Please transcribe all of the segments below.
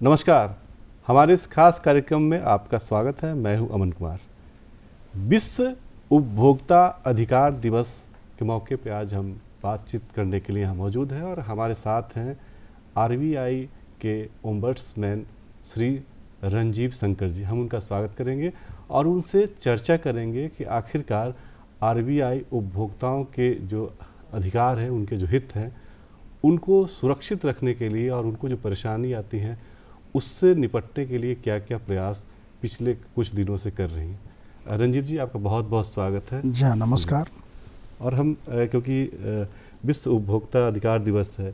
नमस्कार, हमारे इस खास कार्यक्रम में आपका स्वागत है। मैं हूं अमन कुमार। विश्व उपभोक्ता अधिकार दिवस के मौके पे आज हम बातचीत करने के लिए यहाँ मौजूद हैं और हमारे साथ हैं आरबीआई के ओम्बड्समैन श्री रंजीव शंकर जी। हम उनका स्वागत करेंगे और उनसे चर्चा करेंगे कि आखिरकार आरबीआई उपभोक्ताओं के जो अधिकार हैं, उनके जो हित हैं, उनको सुरक्षित रखने के लिए और उनको जो परेशानी आती हैं उससे निपटने के लिए क्या क्या प्रयास पिछले कुछ दिनों से कर रही हैं। रंजीव जी, आपका बहुत बहुत स्वागत है। जी हाँ, नमस्कार। और हम क्योंकि विश्व उपभोक्ता अधिकार दिवस है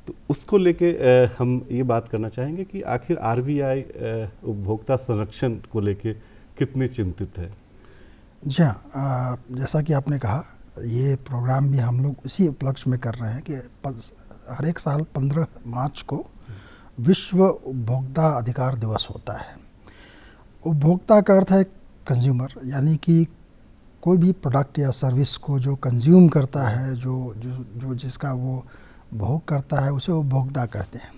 तो उसको लेके हम ये बात करना चाहेंगे कि आखिर आरबीआई उपभोक्ता संरक्षण को लेके कितनी चिंतित है। जी हाँ, जैसा कि आपने कहा, ये प्रोग्राम भी हम लोग इसी उपलक्ष्य में कर रहे हैं कि हर एक साल 15 मार्च को विश्व उपभोक्ता अधिकार दिवस होता है। उपभोक्ता का अर्थ है कंज्यूमर, यानी कि कोई भी प्रोडक्ट या सर्विस को जो कंज्यूम करता है, जो जिसका वो भोग करता है, उसे उपभोक्ता कहते हैं।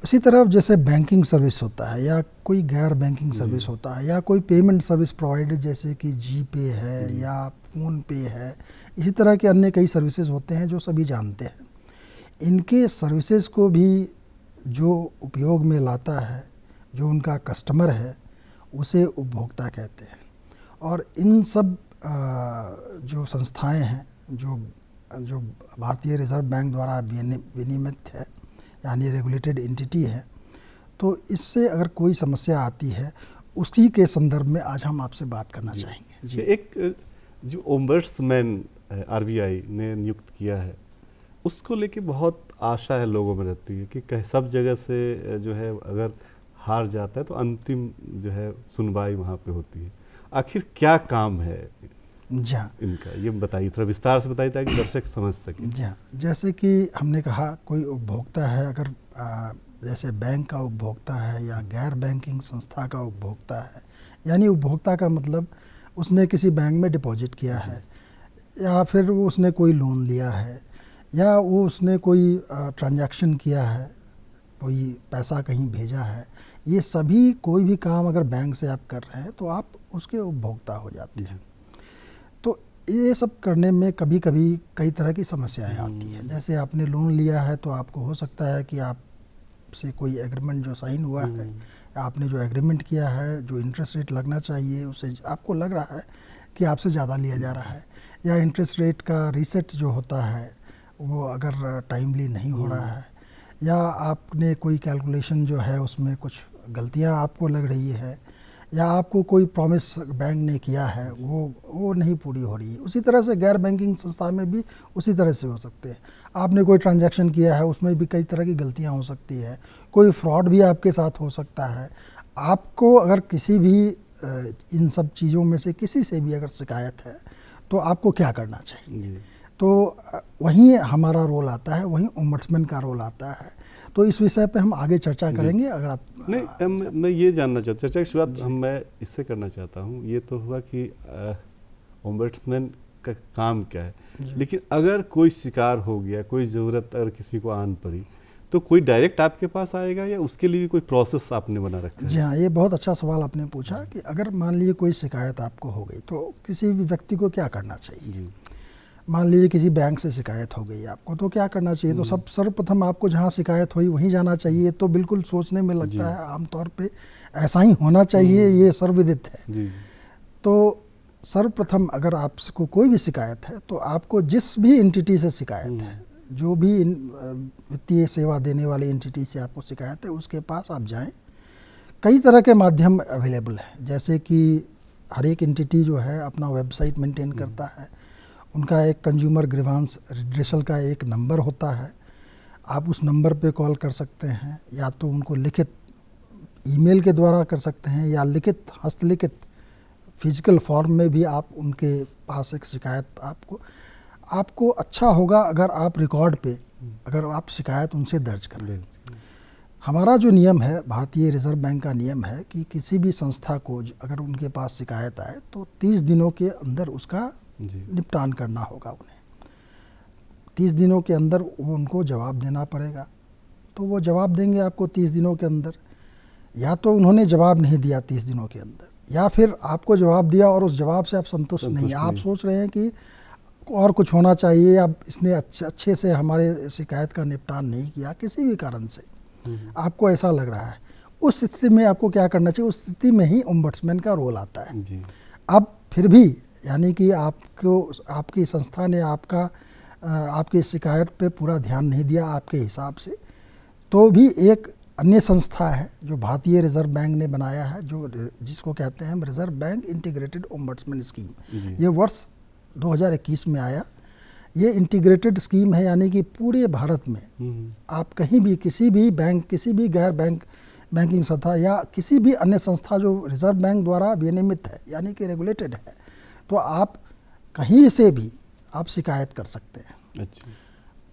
इसी तरह जैसे बैंकिंग सर्विस होता है या कोई गैर बैंकिंग सर्विस होता है या कोई पेमेंट सर्विस प्रोवाइडर जैसे कि जीपे है या फ़ोन पे है, इसी तरह के अन्य कई सर्विसेज होते हैं जो सभी जानते हैं। इनके सर्विसेज को भी जो उपयोग में लाता है, जो उनका कस्टमर है, उसे उपभोक्ता कहते हैं। और इन सब जो संस्थाएं हैं जो भारतीय रिजर्व बैंक द्वारा विनियमित है, यानी रेगुलेटेड एंटिटी है, तो इससे अगर कोई समस्या आती है उसी के संदर्भ में आज हम आपसे बात करना चाहेंगे। जी, एक जो ओम्बड्समैन आरबीआई ने नियुक्त किया है, उसको लेके बहुत आशा है लोगों में रहती है कि सब जगह से जो है अगर हार जाता है तो अंतिम जो है सुनवाई वहाँ पे होती है। आखिर क्या काम है जी हाँ, इनका, ये बताइए, थोड़ा विस्तार से बताइए ताकि दर्शक समझ सकें। जी हाँ, जैसे कि हमने कहा, कोई उपभोक्ता है, अगर जैसे बैंक का उपभोक्ता है या गैर बैंकिंग संस्था का उपभोक्ता है, यानी उपभोक्ता का मतलब उसने किसी बैंक में डिपॉजिट किया है या फिर उसने कोई लोन लिया है या उसने कोई ट्रांजैक्शन किया है, कोई पैसा कहीं भेजा है, ये सभी कोई भी काम अगर बैंक से आप कर रहे हैं तो आप उसके उपभोक्ता हो जाते हैं। तो ये सब करने में कभी कभी कई तरह की समस्याएं आती हैं। जैसे आपने लोन लिया है तो आपको हो सकता है कि आपसे कोई एग्रीमेंट जो साइन हुआ है, आपने जो एग्रीमेंट किया है, जो इंटरेस्ट रेट लगना चाहिए उससे आपको लग रहा है कि आपसे ज़्यादा लिया जा रहा है, या इंटरेस्ट रेट का रीसेट जो होता है वो अगर टाइमली नहीं हो रहा है, या आपने कोई कैलकुलेशन जो है उसमें कुछ गलतियां आपको लग रही है, या आपको कोई प्रॉमिस बैंक ने किया है वो नहीं पूरी हो रही है। उसी तरह से गैर बैंकिंग संस्था में भी उसी तरह से हो सकते हैं। आपने कोई ट्रांजैक्शन किया है, उसमें भी कई तरह की गलतियां हो सकती है, कोई फ्रॉड भी आपके साथ हो सकता है। आपको अगर किसी भी इन सब चीज़ों में से किसी से भी अगर शिकायत है तो आपको क्या करना चाहिए? तो वहीं हमारा रोल आता है, वहीं ओम्बड्समैन का रोल आता है। तो इस विषय पे हम आगे चर्चा करेंगे। अगर आप नहीं, मैं ये जानना चाहता हूँ, चर्चा की शुरुआत मैं इससे करना चाहता हूँ। ये तो हुआ कि ओम्बड्समैन का काम क्या है, लेकिन अगर कोई शिकार हो गया, कोई ज़रूरत अगर किसी को आन पड़ी, तो कोई डायरेक्ट आपके पास आएगा या उसके लिए भी कोई प्रोसेस आपने बना रखा है? जी हाँ, ये बहुत अच्छा सवाल आपने पूछा कि अगर मान लीजिए कोई शिकायत आपको हो गई तो किसी भी व्यक्ति को क्या करना चाहिए। मान लीजिए किसी बैंक से शिकायत हो गई आपको, तो क्या करना चाहिए? तो सर्वप्रथम आपको जहाँ शिकायत हुई वहीं जाना चाहिए। तो बिल्कुल सोचने में लगता है आमतौर पे ऐसा ही होना चाहिए, ये सर्वविदित है। तो सर्वप्रथम अगर आपको कोई भी शिकायत है तो आपको जिस भी एंटिटी से शिकायत है, जो भी वित्तीय सेवा देने वाली एंटिटी से आपको शिकायत है, उसके पास आप जाएं। कई तरह के माध्यम अवेलेबल हैं, जैसे कि हर एक एंटिटी जो है अपना वेबसाइट मेंटेन करता है, उनका एक कंज्यूमर ग्रीवांस रिड्रेसल का एक नंबर होता है। आप उस नंबर पे कॉल कर सकते हैं, या तो उनको लिखित ईमेल के द्वारा कर सकते हैं, या लिखित हस्तलिखित फिजिकल फॉर्म में भी आप उनके पास एक शिकायत आपको अच्छा होगा अगर आप रिकॉर्ड पे अगर आप शिकायत उनसे दर्ज करें। हमारा जो नियम है, भारतीय रिजर्व बैंक का नियम है कि किसी भी संस्था को अगर उनके पास शिकायत आए तो 30 दिनों के अंदर उसका निपटान करना होगा। उन्हें 30 दिनों के अंदर वो उनको जवाब देना पड़ेगा। तो वो जवाब देंगे आपको 30 दिनों के अंदर। या तो उन्होंने जवाब नहीं दिया 30 दिनों के अंदर, या फिर आपको जवाब दिया और उस जवाब से आप संतुष्ट नहीं, आप सोच रहे हैं कि और कुछ होना चाहिए, या इसने अच्छे से हमारे शिकायत का निपटान नहीं किया, किसी भी कारण से आपको ऐसा लग रहा है, उस स्थिति में आपको क्या करना चाहिए? उस स्थिति में ही ओम्बड्समैन का रोल आता है जी। अब फिर भी यानी कि आपको आपकी संस्था ने आपकी शिकायत पे पूरा ध्यान नहीं दिया आपके हिसाब से, तो भी एक अन्य संस्था है जो भारतीय रिजर्व बैंक ने बनाया है, जो जिसको कहते हैं reserve bank integrated ombudsman scheme. ये वर्ष 2021 में आया। ये इंटीग्रेटेड स्कीम है, यानी कि पूरे भारत में आप कहीं भी किसी भी बैंक, किसी भी गैर बैंकिंग संस्था या किसी भी अन्य संस्था जो रिजर्व बैंक द्वारा विनियमित है यानी कि रेगुलेटेड है, तो आप कहीं से भी आप शिकायत कर सकते हैं। अच्छा।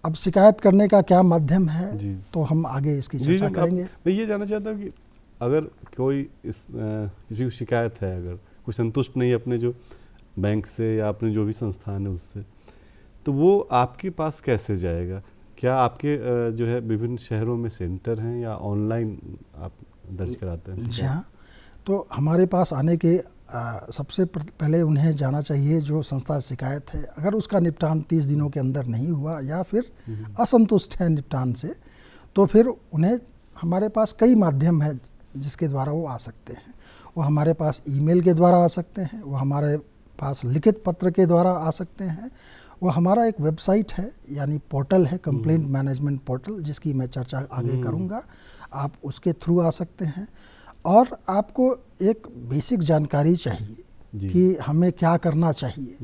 अब शिकायत करने का क्या माध्यम है तो हम आगे इसकी चर्चा करेंगे। मैं ये जानना चाहता हूँ कि अगर कोई किसी को शिकायत है, अगर कोई संतुष्ट नहीं है अपने जो बैंक से या अपने जो भी संस्थान है उससे, तो वो आपके पास कैसे जाएगा? क्या आपके जो है विभिन्न शहरों में सेंटर हैं या ऑनलाइन आप दर्ज कराते हैं? जी हाँ, तो हमारे पास आने के सबसे पहले उन्हें जाना चाहिए जो संस्था शिकायत है, अगर उसका निपटान 30 दिनों के अंदर नहीं हुआ या फिर असंतुष्ट है निपटान से, तो फिर उन्हें हमारे पास कई माध्यम है जिसके द्वारा वो आ सकते हैं। वो हमारे पास ईमेल के द्वारा आ सकते हैं, वो हमारे पास लिखित पत्र के द्वारा आ सकते हैं, वो हमारा एक वेबसाइट है यानी पोर्टल है, कंप्लेंट मैनेजमेंट पोर्टल, जिसकी मैं चर्चा आगे करूँगा, आप उसके थ्रू आ सकते हैं। और आपको एक बेसिक जानकारी चाहिए कि हमें क्या करना चाहिए।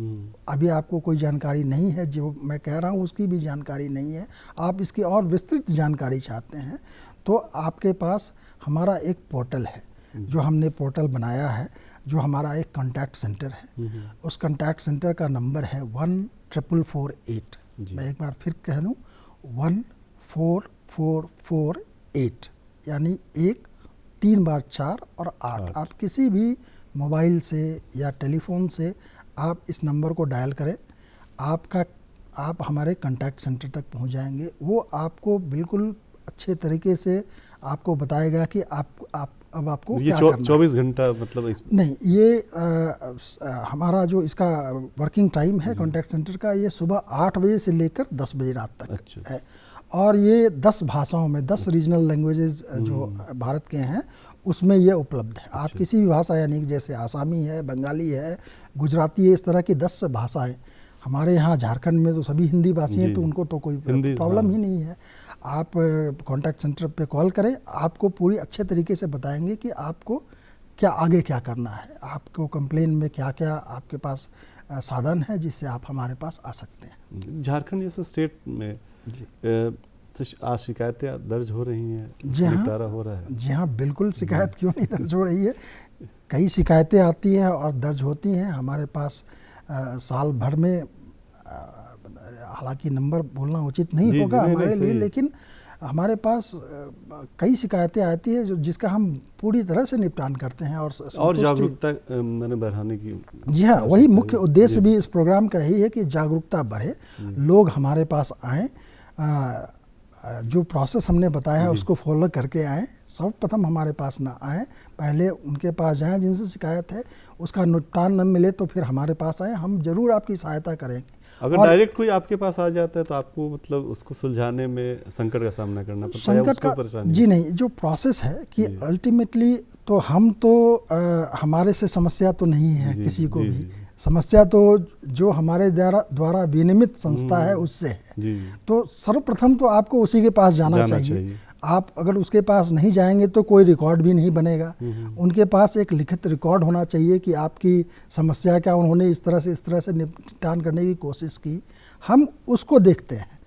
अभी आपको कोई जानकारी नहीं है, जो मैं कह रहा हूँ उसकी भी जानकारी नहीं है, आप इसकी और विस्तृत जानकारी चाहते हैं, तो आपके पास हमारा एक पोर्टल है जो हमने पोर्टल बनाया है, जो हमारा एक कॉन्टैक्ट सेंटर है। उस कॉन्टैक्ट सेंटर का नंबर है 14448। मैं एक बार फिर कह दूँ 14448, यानी 1 3 बार 4 और 8। आप किसी भी मोबाइल से या टेलीफोन से आप इस नंबर को डायल करें, आप हमारे कॉन्टैक्ट सेंटर तक पहुंच जाएंगे। वो आपको बिल्कुल अच्छे तरीके से आपको बताएगा कि अब आपको क्या करना है। 24 घंटा मतलब नहीं, ये हमारा जो इसका वर्किंग टाइम है कॉन्टैक्ट सेंटर का, ये सुबह 8 बजे से लेकर 10 बजे रात तक है। और ये 10 भाषाओं में, 10 रीजनल लैंग्वेजेस जो भारत के हैं उसमें ये उपलब्ध है। आप किसी भी भाषा, यानी जैसे आसामी है, बंगाली है, गुजराती है, इस तरह की 10 भाषाएं। हमारे यहाँ झारखंड में तो सभी हिंदी भाषी हैं, तो उनको तो कोई प्रॉब्लम ही नहीं है। आप कॉन्टैक्ट सेंटर पे कॉल करें, आपको पूरी अच्छे तरीके से बताएंगे कि आपको क्या आगे क्या करना है, आपको कंप्लेन में क्या क्या आपके पास साधन है जिससे आप हमारे पास आ सकते हैं। झारखंड जैसे स्टेट में आज शिकायतें दर्ज हो रही हैं? जी हाँ, निपटारा हो रहा है? जी हाँ, बिल्कुल। शिकायत क्यों नहीं दर्ज हो रही है, कई शिकायतें आती हैं और दर्ज होती हैं हमारे पास साल भर में। हालांकि नंबर बोलना उचित नहीं होगा हमारे लिए, लेकिन हमारे पास कई शिकायतें आती है जिसका हम पूरी तरह से निपटान करते हैं और जागरूकता मैंने बढ़ाने की। जी हाँ, वही मुख्य उद्देश्य भी इस प्रोग्राम का ही है कि जागरूकता बढ़े, लोग हमारे पास आएँ, जो प्रोसेस हमने बताया है उसको फॉलो करके आएँ। सर्वप्रथम हमारे पास ना आएँ, पहले उनके पास जाएं जिनसे शिकायत है, उसका निपटान न मिले तो फिर हमारे पास आएँ, हम जरूर आपकी सहायता करेंगे। अगर डायरेक्ट कोई आपके पास आ जाता है तो आपको मतलब उसको सुलझाने में संकट का सामना करना पड़ता है, उसको परेशानी? जी नहीं, जो प्रोसेस है कि अल्टीमेटली तो हम तो हमारे से समस्या तो नहीं है किसी को भी, समस्या तो जो हमारे द्वारा विनियमित संस्था है उससे है। तो सर्वप्रथम तो आपको उसी के पास जाना चाहिए। आप अगर उसके पास नहीं जाएंगे तो कोई रिकॉर्ड भी नहीं बनेगा। उनके पास एक लिखित रिकॉर्ड होना चाहिए कि आपकी समस्या क्या, उन्होंने इस तरह से निपटान करने की कोशिश की। हम उसको देखते हैं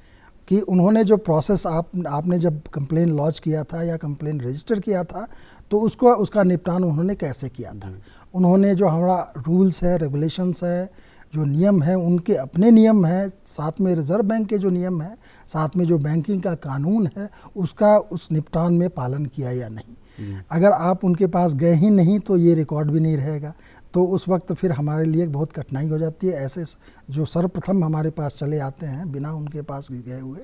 कि उन्होंने जो प्रोसेस आपने जब कंप्लेन लॉन्च किया था या कंप्लेन रजिस्टर किया था तो उसका निपटान उन्होंने कैसे किया था। उन्होंने जो हमारा रूल्स है, रेगुलेशंस है, जो नियम है, उनके अपने नियम है, साथ में रिजर्व बैंक के जो नियम है, साथ में जो बैंकिंग का कानून है, उसका उस निपटान में पालन किया या नहीं। अगर आप उनके पास गए ही नहीं तो ये रिकॉर्ड भी नहीं रहेगा, तो उस वक्त फिर हमारे लिए बहुत कठिनाई हो जाती है। ऐसे जो सर्वप्रथम हमारे पास चले आते हैं बिना उनके पास गए हुए,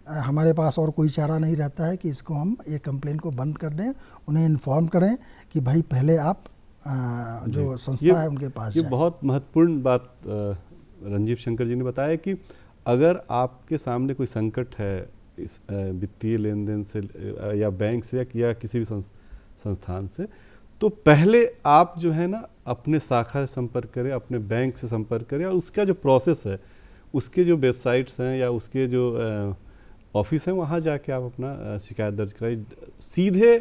हमारे पास और कोई चारा नहीं रहता है कि इसको हम ये कंप्लेन को बंद कर दें, उन्हें इन्फॉर्म करें कि भाई पहले आप जो संस्था है उनके पास ये जाएं। बहुत महत्वपूर्ण बात रंजीव शंकर जी ने बताया कि अगर आपके सामने कोई संकट है इस वित्तीय लेन देन से या बैंक से या किसी भी संस्थान से, तो पहले आप जो है ना अपने शाखा से संपर्क करें, अपने बैंक से संपर्क करें, और उसका जो प्रोसेस है, उसके जो वेबसाइट्स हैं या उसके जो ऑफिस हैं, वहाँ जाके आप अपना शिकायत दर्ज कराइए। सीधे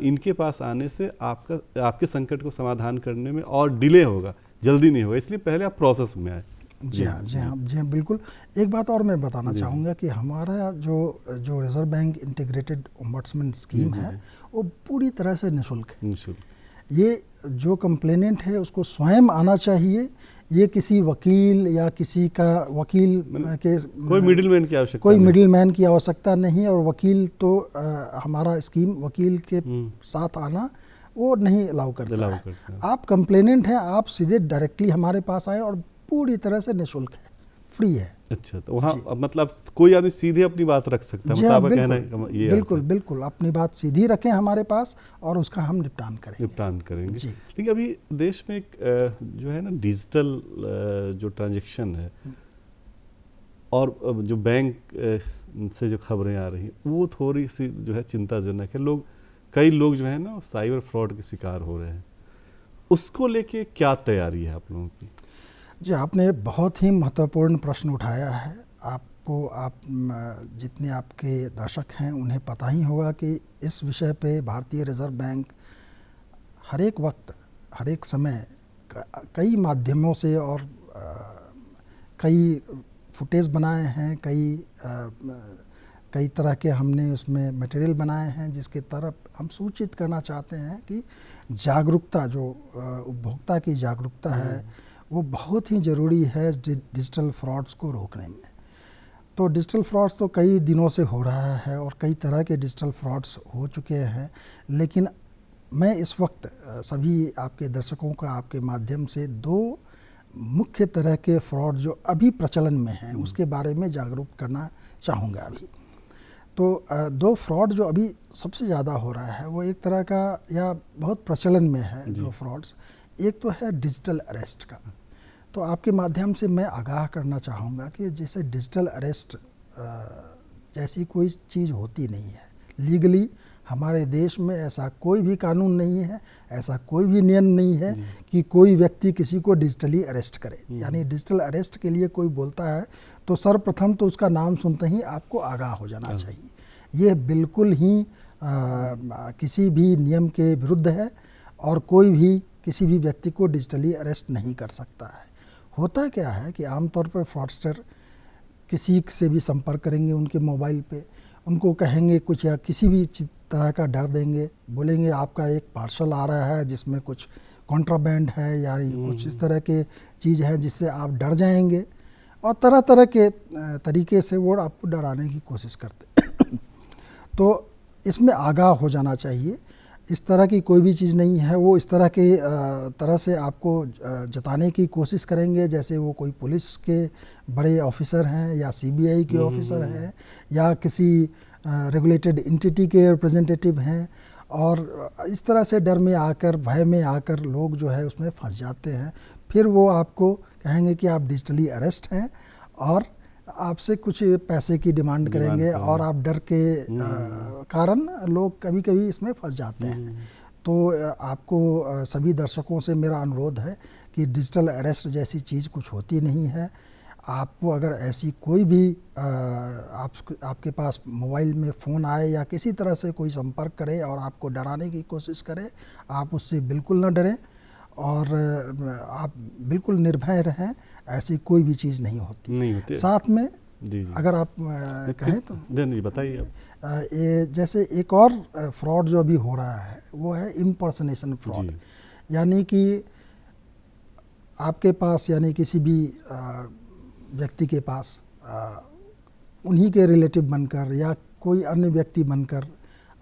इनके पास आने से आपके संकट को समाधान करने में और डिले होगा, जल्दी नहीं होगा, इसलिए पहले आप प्रोसेस में आए। जी हाँ, बिल्कुल। एक बात और मैं बताना चाहूँगा कि हमारा जो reserve bank integrated ombudsman scheme है वो पूरी तरह से निःशुल्क है। ये जो कंप्लेनेंट है उसको स्वयं आना चाहिए, ये किसी वकील या किसी का वकील के कोई मिडिलमैन की आवश्यकता कोई मिडिलमैन की आवश्यकता नहीं, और वकील तो हमारा स्कीम वकील के साथ आना वो नहीं अलाउ करता है। आप कंप्लेनेंट हैं, आप सीधे डायरेक्टली हमारे पास आए, और पूरी तरह से निःशुल्क है, फ्री है। अच्छा, तो वहाँ मतलब कोई आदमी सीधे अपनी बात रख सकता है, मतलब कहना है ये बिल्कुल अपनी बात सीधी रखें हमारे पास और उसका हम निपटान करेंगे। लेकिन अभी देश में एक जो है ना डिजिटल जो ट्रांजैक्शन है और जो बैंक से जो खबरें आ रही हैं वो थोड़ी सी जो है चिंताजनक है। कई लोग जो है ना साइबर फ्रॉड के शिकार हो रहे हैं, उसको लेके क्या तैयारी है आप लोगों की? जी, आपने बहुत ही महत्वपूर्ण प्रश्न उठाया है। आप जितने आपके दर्शक हैं उन्हें पता ही होगा कि इस विषय पे भारतीय रिजर्व बैंक हर एक वक्त, हर एक समय कई माध्यमों से और कई फुटेज बनाए हैं, कई तरह के हमने उसमें मटेरियल बनाए हैं जिसके तरफ हम सूचित करना चाहते हैं कि जागरूकता, जो उपभोक्ता की जागरूकता है वो बहुत ही ज़रूरी है डिजिटल फ्रॉड्स को रोकने में। तो डिजिटल फ्रॉड्स तो कई दिनों से हो रहा है और कई तरह के डिजिटल फ्रॉड्स हो चुके हैं, लेकिन मैं इस वक्त सभी आपके दर्शकों का आपके माध्यम से दो मुख्य तरह के फ्रॉड जो अभी प्रचलन में हैं उसके बारे में जागरूक करना चाहूँगा अभी। तो दो फ्रॉड जो अभी सबसे ज़्यादा हो रहा है वो एक तरह का या बहुत प्रचलन में है जो फ्रॉड्स, एक तो है डिजिटल अरेस्ट का। तो आपके माध्यम से मैं आगाह करना चाहूँगा कि जैसे डिजिटल अरेस्ट जैसी कोई चीज़ होती नहीं है। लीगली हमारे देश में ऐसा कोई भी कानून नहीं है, ऐसा कोई भी नियम नहीं है कि कोई व्यक्ति किसी को डिजिटली अरेस्ट करे। यानी डिजिटल अरेस्ट के लिए कोई बोलता है तो सर्वप्रथम तो उसका नाम सुनते ही आपको आगाह हो जाना चाहिए। ये बिल्कुल ही किसी भी नियम के विरुद्ध है और कोई भी किसी भी व्यक्ति को डिजिटली अरेस्ट नहीं कर सकता है। होता क्या है कि आमतौर पर फ्रॉडस्टर किसी से भी संपर्क करेंगे उनके मोबाइल पे, उनको कहेंगे कुछ या किसी भी तरह का डर देंगे, बोलेंगे आपका एक पार्सल आ रहा है जिसमें कुछ कॉन्ट्राबैंड है या कुछ इस तरह के चीज़ है जिससे आप डर जाएंगे, और तरह तरह के तरीके से वो आपको डराने की कोशिश करते तो इसमें आगाह हो जाना चाहिए। इस तरह की कोई भी चीज़ नहीं है। वो इस तरह के तरह से आपको जताने की कोशिश करेंगे जैसे वो कोई पुलिस के बड़े ऑफिसर हैं या सीबीआई के ऑफिसर हैं या किसी रेगुलेटेड एंटिटी के रिप्रेजेंटेटिव हैं, और इस तरह से डर में आकर, भय में आकर लोग जो है उसमें फंस जाते हैं। फिर वो आपको कहेंगे कि आप डिजिटली अरेस्ट हैं और आपसे कुछ पैसे की डिमांड करेंगे, और आप डर के कारण लोग कभी कभी इसमें फंस जाते हैं। तो आपको सभी दर्शकों से मेरा अनुरोध है कि डिजिटल अरेस्ट जैसी चीज़ कुछ होती नहीं है। आपको अगर ऐसी कोई भी आपके पास मोबाइल में फ़ोन आए या किसी तरह से कोई संपर्क करे और आपको डराने की कोशिश करे, आप उससे बिल्कुल न डरें और आप बिल्कुल निर्भय रहें। ऐसी कोई भी चीज़ नहीं होती। साथ में जी। अगर आप कहें तो जी बताइए। ये जैसे एक और फ्रॉड जो अभी हो रहा है वो है इम्पर्सनेशन फ्रॉड। यानी कि आपके पास, यानी किसी भी व्यक्ति के पास उन्हीं के रिलेटिव बनकर या कोई अन्य व्यक्ति बनकर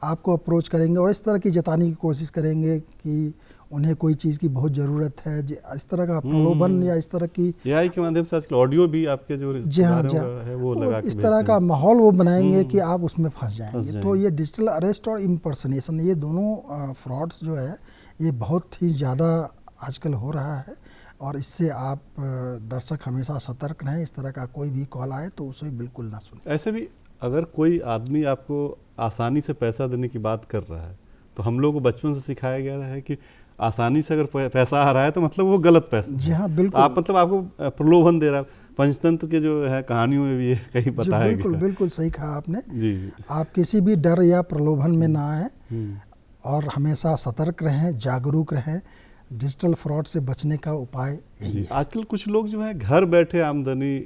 आपको अप्रोच करेंगे और इस तरह की जताने की कोशिश करेंगे कि उन्हें कोई चीज़ की बहुत ज़रूरत है, इस तरह का प्रलोभन या इस तरह की एआई के माध्यम से आजकल ऑडियो भी आपके जो जी हाँ रिश्तेदारों का है वो लगा के इस भेजते तरह का हैं। माहौल वो बनाएंगे कि आप उसमें फंस जाएंगे। तो जाएंगे। ये डिजिटल अरेस्ट और इम्पर्सनेशन, ये दोनों फ्रॉड्स जो है ये बहुत ही ज़्यादा आजकल हो रहा है, और इससे आप दर्शक हमेशा सतर्क रहें। इस तरह का कोई भी कॉल आए तो उसे बिल्कुल ना सुनें। ऐसे भी अगर कोई आदमी आपको आसानी से पैसा देने की बात कर रहा है तो हम लोग को बचपन से सिखाया गया है कि आसानी से अगर पैसा आ रहा है तो मतलब वो गलत पैसा जी हाँ बिल्कुल। आप मतलब आपको प्रलोभन दे रहा है। पंचतंत्र के जो है कहानियों में भी ये कहीं बताया बिल्कुल गया। बिल्कुल सही कहा आपने जी। आप किसी भी डर या प्रलोभन में ना आए और हमेशा सतर्क रहें, जागरूक रहें। डिजिटल फ्रॉड से बचने का उपाय यही है। आजकल कुछ लोग जो है घर बैठे आमदनी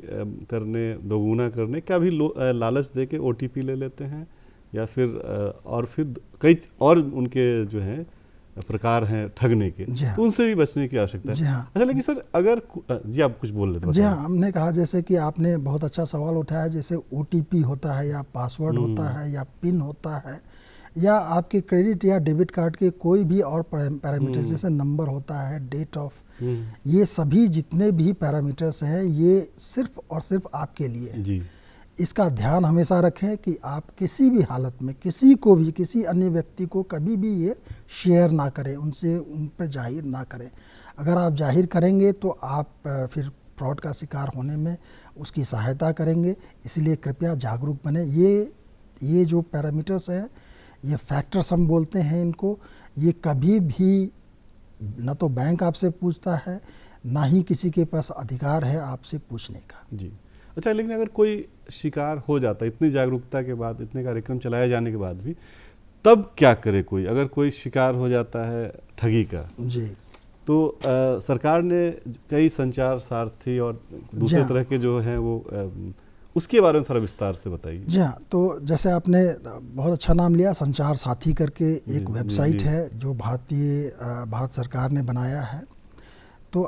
करने, दोगुना करने का भी लालच दे के ओटीपी ले लेते हैं, या फिर और फिर कई और उनके जो है प्रकार हैं ठगने के, तो उनसे भी बचने की आवश्यकता है। हाँ। अच्छा, लेकिन सर अगर जी आप कुछ बोल रहे थे। जी हाँ, हमने कहा जैसे कि आपने बहुत अच्छा सवाल उठाया, जैसे ओटीपी होता है या पासवर्ड होता है या पिन होता है या आपके क्रेडिट या डेबिट कार्ड के कोई भी और पैरामीटर्स जैसे नंबर होता है, डेट ऑफ, ये सभी जितने भी पैरामीटर्स हैं ये सिर्फ और सिर्फ आपके लिए है। जी। इसका ध्यान हमेशा रखें कि आप किसी भी हालत में किसी को भी, किसी अन्य व्यक्ति को कभी भी ये शेयर ना करें, उनसे उन पर जाहिर ना करें। अगर आप जाहिर करेंगे तो आप फिर फ्रॉड का शिकार होने में उसकी सहायता करेंगे। इसलिए कृपया जागरूक बने। ये जो पैरामीटर्स हैं, ये फैक्टर्स हम बोलते हैं इनको, ये कभी भी न तो बैंक आपसे पूछता है, ना ही किसी के पास अधिकार है आपसे पूछने का। जी। अच्छा, लेकिन अगर कोई शिकार हो जाता है इतनी जागरूकता के बाद, इतने कार्यक्रम चलाए जाने के बाद भी, तब क्या करे कोई? अगर कोई शिकार हो जाता है ठगी का जी, तो सरकार ने कई संचार सारथी और दूसरे तरह के जो हैं वो उसके बारे में थोड़ा विस्तार से बताइए। जी हाँ, तो जैसे आपने बहुत अच्छा नाम लिया, संचार साथी करके एक वेबसाइट है जो भारत सरकार ने बनाया है। तो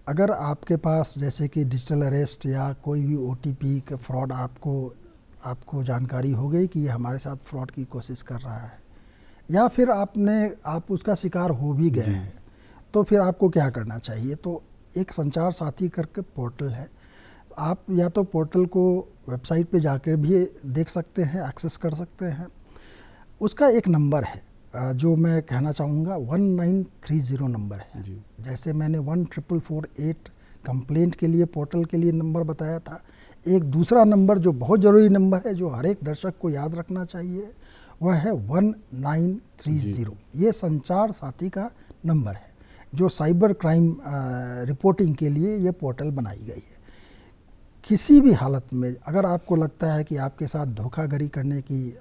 अगर आपके पास जैसे कि डिजिटल अरेस्ट या कोई भी ओटीपी का फ्रॉड आपको जानकारी हो गई कि ये हमारे साथ फ्रॉड की कोशिश कर रहा है, या फिर आप उसका शिकार हो भी गए हैं, तो फिर आपको क्या करना चाहिए? तो एक संचार साथी करके पोर्टल है, आप या तो पोर्टल को वेबसाइट पे जाकर भी देख सकते हैं, एक्सेस कर सकते हैं। उसका एक नंबर है जो मैं कहना चाहूँगा, 1930 नंबर है। जैसे मैंने 14448 कंप्लेंट के लिए पोर्टल के लिए नंबर बताया था, एक दूसरा नंबर जो बहुत ज़रूरी नंबर है जो हर एक दर्शक को याद रखना चाहिए, वह है 1930। ये संचार साथी का नंबर है जो साइबर क्राइम रिपोर्टिंग के लिए ये पोर्टल बनाई गई है। किसी भी हालत में अगर आपको लगता है कि आपके साथ धोखाधड़ी करने की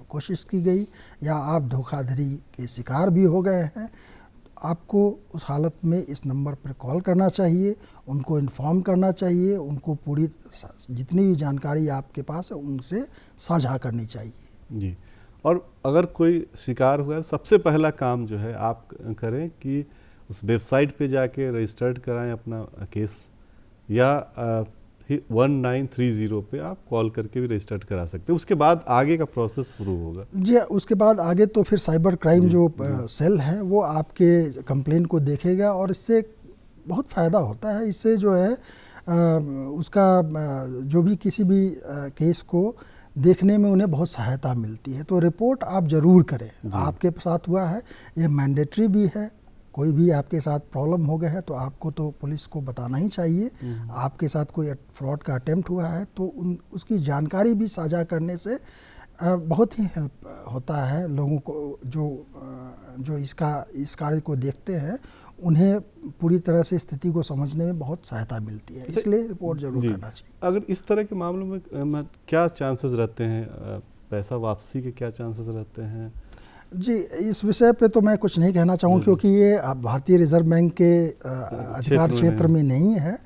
कोशिश की गई या आप धोखाधड़ी के शिकार भी हो गए हैं, आपको उस हालत में इस नंबर पर कॉल करना चाहिए, उनको इन्फॉर्म करना चाहिए, उनको पूरी जितनी भी जानकारी आपके पास है उनसे साझा करनी चाहिए। जी। और अगर कोई शिकार हुआ है, सबसे पहला काम जो है आप करें कि उस वेबसाइट पे जाके रजिस्टर्ड कराएं अपना केस, या 1930 पे आप कॉल करके भी रजिस्टर्ड करा सकते हैं। उसके बाद आगे का प्रोसेस शुरू होगा। जी, उसके बाद आगे तो फिर साइबर क्राइम जो सेल है वो आपके कंप्लेन को देखेगा और इससे बहुत फ़ायदा होता है। इससे जो है उसका जो भी किसी भी केस को देखने में उन्हें बहुत सहायता मिलती है। तो रिपोर्ट आप ज़रूर करें। आपके साथ हुआ है, ये मैंडेटरी भी है। कोई भी आपके साथ प्रॉब्लम हो गया है तो आपको तो पुलिस को बताना ही चाहिए। आपके साथ कोई फ्रॉड का अटेम्प्ट हुआ है तो उसकी जानकारी भी साझा करने से बहुत ही हेल्प होता है लोगों को, जो इस कार्य को देखते हैं, उन्हें पूरी तरह से स्थिति को समझने में बहुत सहायता मिलती है। इसलिए रिपोर्ट जरूर करना चाहिए। अगर इस तरह के मामलों में क्या चांसेस रहते हैं, पैसा वापसी के क्या चांसेस रहते हैं? जी, इस विषय पे तो मैं कुछ नहीं कहना चाहूँ क्योंकि ये भारतीय रिजर्व बैंक के अधिकार क्षेत्र में नहीं है।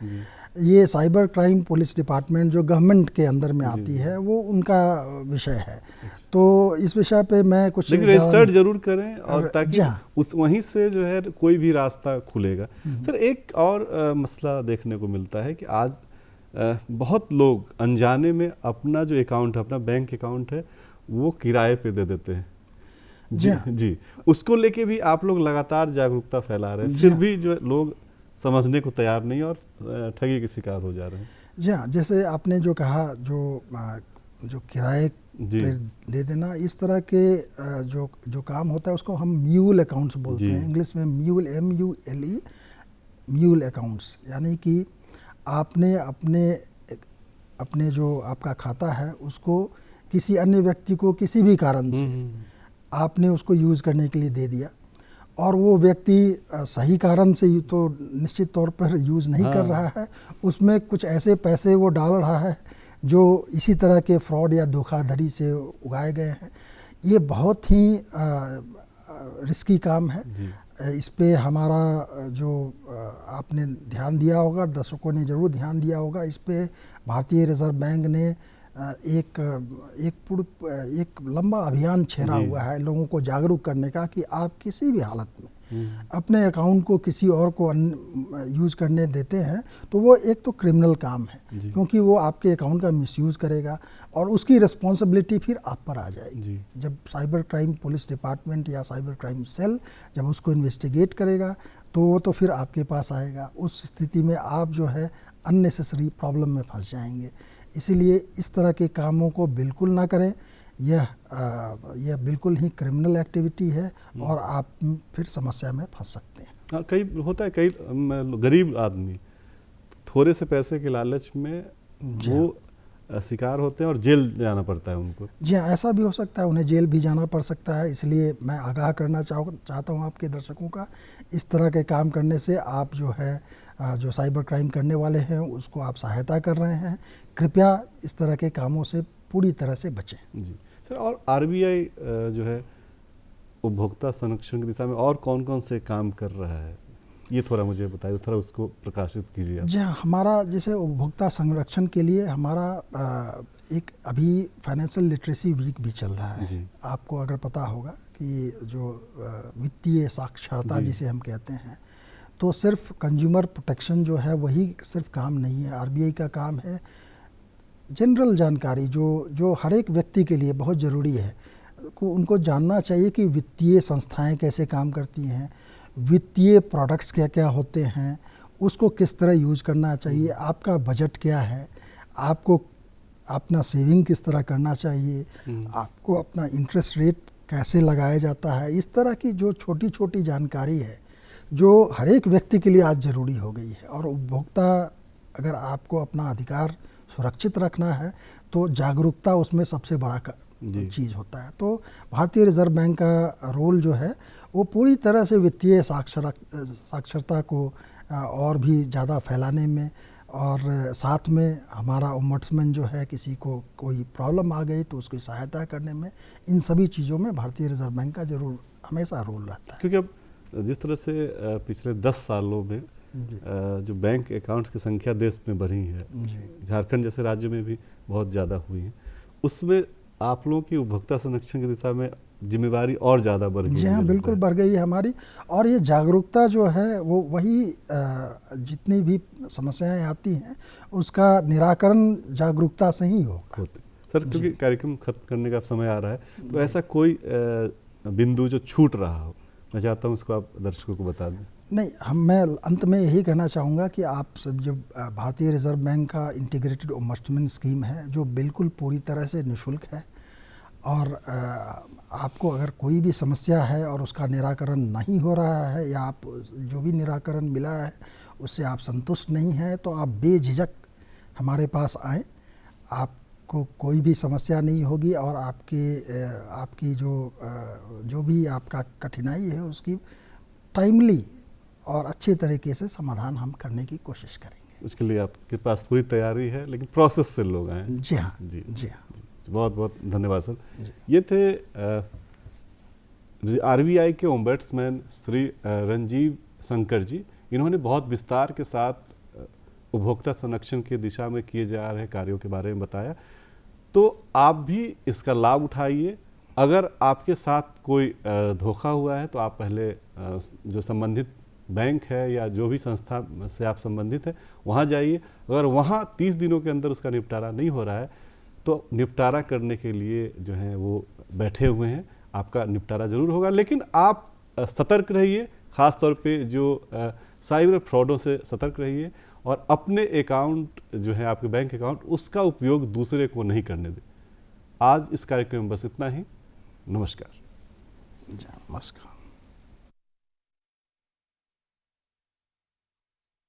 ये साइबर क्राइम पुलिस डिपार्टमेंट जो गवर्नमेंट के अंदर में आती है वो उनका विषय है। तो इस विषय पे मैं कुछ, लेकिन रजिस्टर्ड जरूर करें और ताकि उस वहीं से जो है कोई भी रास्ता खुलेगा। सर, एक और मसला देखने को मिलता है कि आज बहुत लोग अनजाने में अपना जो अकाउंट है, अपना बैंक अकाउंट है, वो किराए पे दे देते हैं। जी जी, उसको लेके भी आप लोग लगातार जागरूकता फैला रहे हैं, फिर भी जो लोग समझने को तैयार नहीं और ठगी के शिकार हो जा रहे हैं। जी हाँ, जैसे आपने जो कहा, जो किराए जी पे दे देना, इस तरह के जो काम होता है उसको हम म्यूल अकाउंट्स बोलते जी। हैं, इंग्लिश में म्यूल, MULE, म्यूल अकाउंट्स। यानी कि आपने अपने जो आपका खाता है उसको किसी अन्य व्यक्ति को किसी भी कारण से आपने उसको यूज़ करने के लिए दे दिया, और वो व्यक्ति सही कारण से तो निश्चित तौर पर यूज़ नहीं कर रहा है, उसमें कुछ ऐसे पैसे वो डाल रहा है जो इसी तरह के फ्रॉड या धोखाधड़ी से उगाए गए हैं। ये बहुत ही रिस्की काम है। इस पे हमारा जो आपने ध्यान दिया होगा, दर्शकों ने ज़रूर ध्यान दिया होगा, इस पे भारतीय रिजर्व बैंक ने एक लंबा अभियान छेड़ा हुआ है लोगों को जागरूक करने का कि आप किसी भी हालत में अपने अकाउंट को किसी और को यूज़ करने देते हैं तो वो एक तो क्रिमिनल काम है, क्योंकि वो आपके अकाउंट का मिसयूज़ करेगा और उसकी रिस्पॉन्सिबिलिटी फिर आप पर आ जाएगी। जब साइबर क्राइम पुलिस डिपार्टमेंट या साइबर क्राइम सेल जब उसको इन्वेस्टिगेट करेगा तो वो तो फिर आपके पास आएगा। उस स्थिति में आप जो है अननेसेसरी प्रॉब्लम में फंस जाएंगे। इसीलिए इस तरह के कामों को बिल्कुल ना करें। यह बिल्कुल ही क्रिमिनल एक्टिविटी है और आप फिर समस्या में फंस सकते हैं। हाँ, कई होता है, कई गरीब आदमी थोड़े से पैसे के लालच में वो शिकार होते हैं और जेल जाना पड़ता है उनको। जी हाँ, ऐसा भी हो सकता है, उन्हें जेल भी जाना पड़ सकता है। इसलिए मैं आगाह करना चाहता हूँ आपके दर्शकों का, इस तरह के काम करने से आप जो है जो साइबर क्राइम करने वाले हैं उसको आप सहायता कर रहे हैं। कृपया इस तरह के कामों से पूरी तरह से बचें। जी सर, और आरबीआई जो है उपभोक्ता संरक्षण की दिशा में और कौन कौन से काम कर रहा है, ये थोड़ा मुझे बताइए, थोड़ा उसको प्रकाशित कीजिए आप। जी हाँ, हमारा जैसे उपभोक्ता संरक्षण के लिए हमारा एक अभी फाइनेंशियल लिटरेसी वीक भी चल रहा है। आपको अगर पता होगा कि जो वित्तीय साक्षरता जिसे हम कहते हैं, तो सिर्फ कंज्यूमर प्रोटेक्शन जो है वही सिर्फ काम नहीं है। आरबीआई का काम है जनरल जानकारी जो हर एक व्यक्ति के लिए बहुत ज़रूरी है। उनको जानना चाहिए कि वित्तीय संस्थाएं कैसे काम करती हैं, वित्तीय प्रोडक्ट्स क्या क्या होते हैं, उसको किस तरह यूज़ करना चाहिए, आपका बजट क्या है, आपको अपना सेविंग किस तरह करना चाहिए, आपको अपना इंटरेस्ट रेट कैसे लगाया जाता है। इस तरह की जो छोटी छोटी जानकारी है जो हर एक व्यक्ति के लिए आज ज़रूरी हो गई है। और उपभोक्ता अगर आपको अपना अधिकार सुरक्षित रखना है तो जागरूकता उसमें सबसे बड़ा चीज़ होता है। तो भारतीय रिजर्व बैंक का रोल जो है वो पूरी तरह से वित्तीय साक्षरता को और भी ज़्यादा फैलाने में, और साथ में हमारा ओम्बड्समैन जो है किसी को कोई प्रॉब्लम आ गई तो उसकी सहायता करने में, इन सभी चीज़ों में भारतीय रिजर्व बैंक का जरूर हमेशा रोल रहता है। क्योंकि अब जिस तरह से पिछले 10 सालों में जो बैंक अकाउंट्स की संख्या देश में बढ़ी है, झारखंड जैसे राज्यों में भी बहुत ज़्यादा हुई है, उसमें आप लोगों की उपभोक्ता संरक्षण की दिशा में जिम्मेवारी और ज़्यादा बढ़ गई है। जी हाँ, बिल्कुल बढ़ गई है हमारी। और ये जागरूकता जो है वो वही जितनी भी समस्याएं आती हैं उसका निराकरण जागरूकता से ही होगा। सर, क्योंकि कार्यक्रम खत्म करने का समय आ रहा है, तो ऐसा कोई बिंदु जो छूट रहा हो, मैं चाहता हूँ उसको आप दर्शकों को बता दें। नहीं, मैं अंत में यही कहना चाहूँगा कि आप सब जो भारतीय रिजर्व बैंक का इंटीग्रेटेड ओम्बड्समैन स्कीम है जो बिल्कुल पूरी तरह से निःशुल्क है, और आपको अगर कोई भी समस्या है और उसका निराकरण नहीं हो रहा है या आप जो भी निराकरण मिला है उससे आप संतुष्ट नहीं हैं, तो आप बेझिझक हमारे पास आएँ। आपको कोई भी समस्या नहीं होगी और आपकी जो भी आपका कठिनाई है उसकी टाइमली और अच्छे तरीके से समाधान हम करने की कोशिश करेंगे। उसके लिए आपके पास पूरी तैयारी है, लेकिन प्रोसेस से लोग आए। जी हाँ, जी हाँ, बहुत बहुत धन्यवाद सर। ये थे आरबीआई के ओम्बड्समैन श्री रंजीव शंकर जी। इन्होंने बहुत विस्तार के साथ उपभोक्ता संरक्षण की दिशा में किए जा रहे कार्यों के बारे में बताया। तो आप भी इसका लाभ उठाइए। अगर आपके साथ कोई धोखा हुआ है तो आप पहले जो संबंधित बैंक है या जो भी संस्था से आप संबंधित है वहाँ जाइए। अगर वहाँ 30 दिनों के अंदर उसका निपटारा नहीं हो रहा है तो निपटारा करने के लिए जो है वो बैठे हुए हैं, आपका निपटारा जरूर होगा। लेकिन आप सतर्क रहिए, ख़ास तौर पे जो साइबर फ्रॉडों से सतर्क रहिए और अपने अकाउंट जो है आपके बैंक अकाउंट उसका उपयोग दूसरे को नहीं करने दें। आज इस कार्यक्रम में बस इतना ही। नमस्कार। नमस्कार।